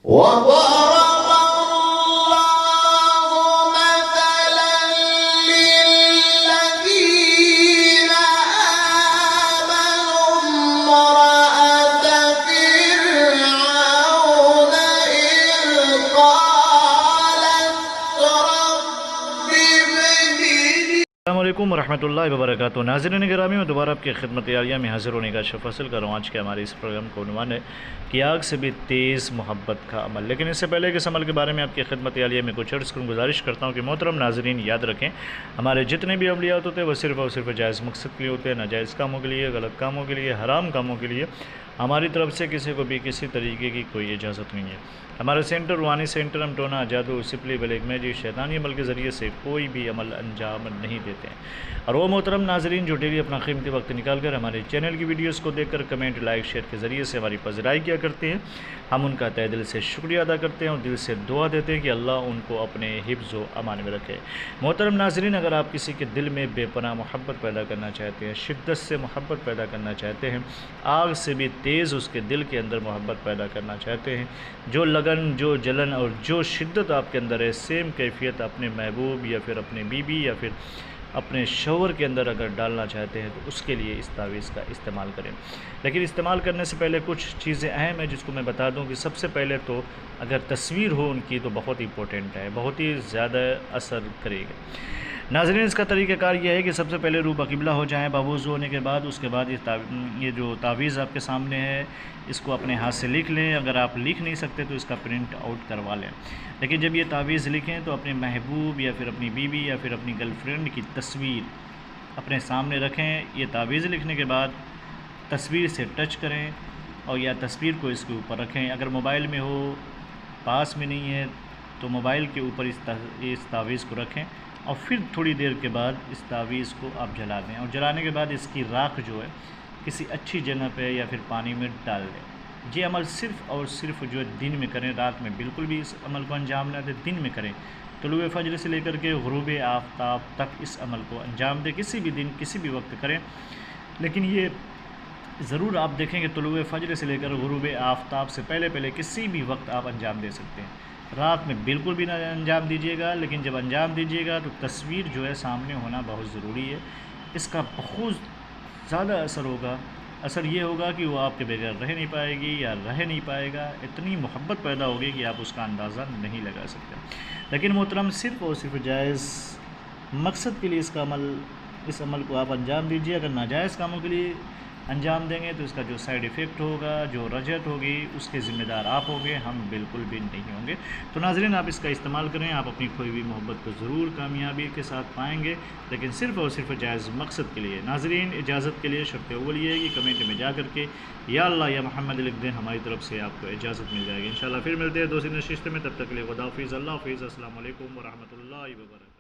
وضرب الله مثلا للذين آمنوا امرأة فرعون إذ قالت رب ابن لي السلام ورحمۃ اللہ وبرکاتہ۔ ناظرین گرامی، میں دوبارہ آپ کی خدمت عالیہ میں حاضر ہونے کا شرف حاصل کر رہا ہوں۔ آج کے ہمارے اس پروگرام کا عنوان ہے کہ آگ سے بھی تیز محبت کا عمل۔ لیکن اس سے پہلے کہ اس عمل کے بارے میں آپ کی خدمت عالیہ میں کچھ عرض کروں، گزارش کرتا ہوں کہ محترم ناظرین یاد رکھیں، ہمارے جتنے بھی عملیات ہوتے ہیں وہ صرف اور صرف جائز مقصد کے لیے ہوتے ہیں، ناجائز کاموں کے لیے، غلط کاموں کے لیے، حرام کاموں کے لیے ہماری طرف سے کسی کو بھی کسی طریقے کی کوئی اجازت نہیں ہے۔ ہمارا سینٹر روحانی سینٹر، ہم ٹونا، جادو، سپلی، بلیک میجک، شیطانی عمل کے ذریعے سے کوئی بھی عمل انجام نہیں دیتے ہیں۔ اور وہ محترم ناظرین جو ڈیلی اپنا قیمتی وقت نکال کر ہمارے چینل کی ویڈیوز کو دیکھ کر کمنٹ، لائک، شیئر کے ذریعے سے ہماری پذیرائی کیا کرتے ہیں، ہم ان کا تہہ دل سے شکریہ ادا کرتے ہیں اور دل سے دعا دیتے ہیں کہ اللہ ان کو اپنے حفظ و امان میں رکھے۔ محترم ناظرین، اگر آپ کسی کے دل میں بے پناہ محبت پیدا کرنا چاہتے ہیں، شدت سے محبت پیدا کرنا چاہتے ہیں، آگ سے بھی تیز اس کے دل کے اندر محبت پیدا کرنا چاہتے ہیں، جو لگن، جو جلن اور جو شدت آپ کے اندر ہے، سیم کیفیت اپنے محبوب یا پھر اپنے بیوی یا پھر اپنے شوہر کے اندر اگر ڈالنا چاہتے ہیں تو اس کے لیے اس تعویذ کا استعمال کریں۔ لیکن استعمال کرنے سے پہلے کچھ چیزیں اہم ہیں جس کو میں بتا دوں کہ سب سے پہلے تو اگر تصویر ہو ان کی تو بہت امپورٹنٹ ہے، بہت ہی زیادہ اثر کرے گا۔ ناظرین، اس کا طریقہ کار یہ ہے کہ سب سے پہلے روح قبلہ ہو جائیں باوضو ہونے کے بعد، اس کے بعد یہ جو تعویذ آپ کے سامنے ہے اس کو اپنے ہاتھ سے لکھ لیں۔ اگر آپ لکھ نہیں سکتے تو اس کا پرنٹ آؤٹ کروا لیں۔ لیکن جب یہ تعویذ لکھیں تو اپنے محبوب یا پھر اپنی بیوی یا پھر اپنی گرل فرینڈ کی تصویر اپنے سامنے رکھیں۔ یہ تعویذ لکھنے کے بعد تصویر سے ٹچ کریں اور یا تصویر کو اس کے اوپر رکھیں۔ اگر موبائل میں ہو، پاس میں نہیں ہے تو موبائل کے اوپر اس تعویذ کو رکھیں اور پھر تھوڑی دیر کے بعد اس تعویذ کو آپ جلا دیں، اور جلانے کے بعد اس کی راکھ جو ہے کسی اچھی جگہ پہ یا پھر پانی میں ڈال دیں۔ یہ عمل صرف اور صرف جو ہے دن میں کریں، رات میں بالکل بھی اس عمل کو انجام نہ دیں، دن میں کریں۔ طلوع فجر سے لے کر کے غروب آفتاب تک اس عمل کو انجام دیں، کسی بھی دن کسی بھی وقت کریں۔ لیکن یہ ضرور آپ دیکھیں کہ طلوع فجر سے لے کر غروب آفتاب سے پہلے کسی بھی وقت آپ انجام دے سکتے ہیں۔ رات میں بالکل بھی نہ انجام دیجیے گا، لیکن جب انجام دیجیے گا تو تصویر جو ہے سامنے ہونا بہت ضروری ہے۔ اس کا بہت زیادہ اثر ہوگا۔ اثر یہ ہوگا کہ وہ آپ کے بغیر رہ نہیں پائے گی یا رہ نہیں پائے گا، اتنی محبت پیدا ہوگی کہ آپ اس کا اندازہ نہیں لگا سکتے۔ لیکن محترم، صرف اور صرف جائز مقصد کے لیے اس عمل کو آپ انجام دیجیے۔ اگر ناجائز کاموں کے لیے انجام دیں گے تو اس کا جو سائیڈ ایفیکٹ ہوگا، جو رجعت ہوگی، اس کے ذمہ دار آپ ہوں گے، ہم بالکل بھی نہیں ہوں گے۔ تو ناظرین، آپ اس کا استعمال کریں، آپ اپنی کھوئی ہوئی محبت کو ضرور کامیابی کے ساتھ پائیں گے، لیکن صرف اور صرف جائز مقصد کے لیے۔ ناظرین، اجازت کے لیے شرط اول یہ ہے کہ کمنٹ میں جا کر کے یا اللہ یا محمد لکھ دیں، ہماری طرف سے آپ کو اجازت مل جائے گی۔ انشاءاللہ پھر ملتے ہیں دوسری نشست میں، تب تک کے لیے خدا حافظ، اللہ حافظ، السلام علیکم ورحمۃ اللہ وبرکاتہ۔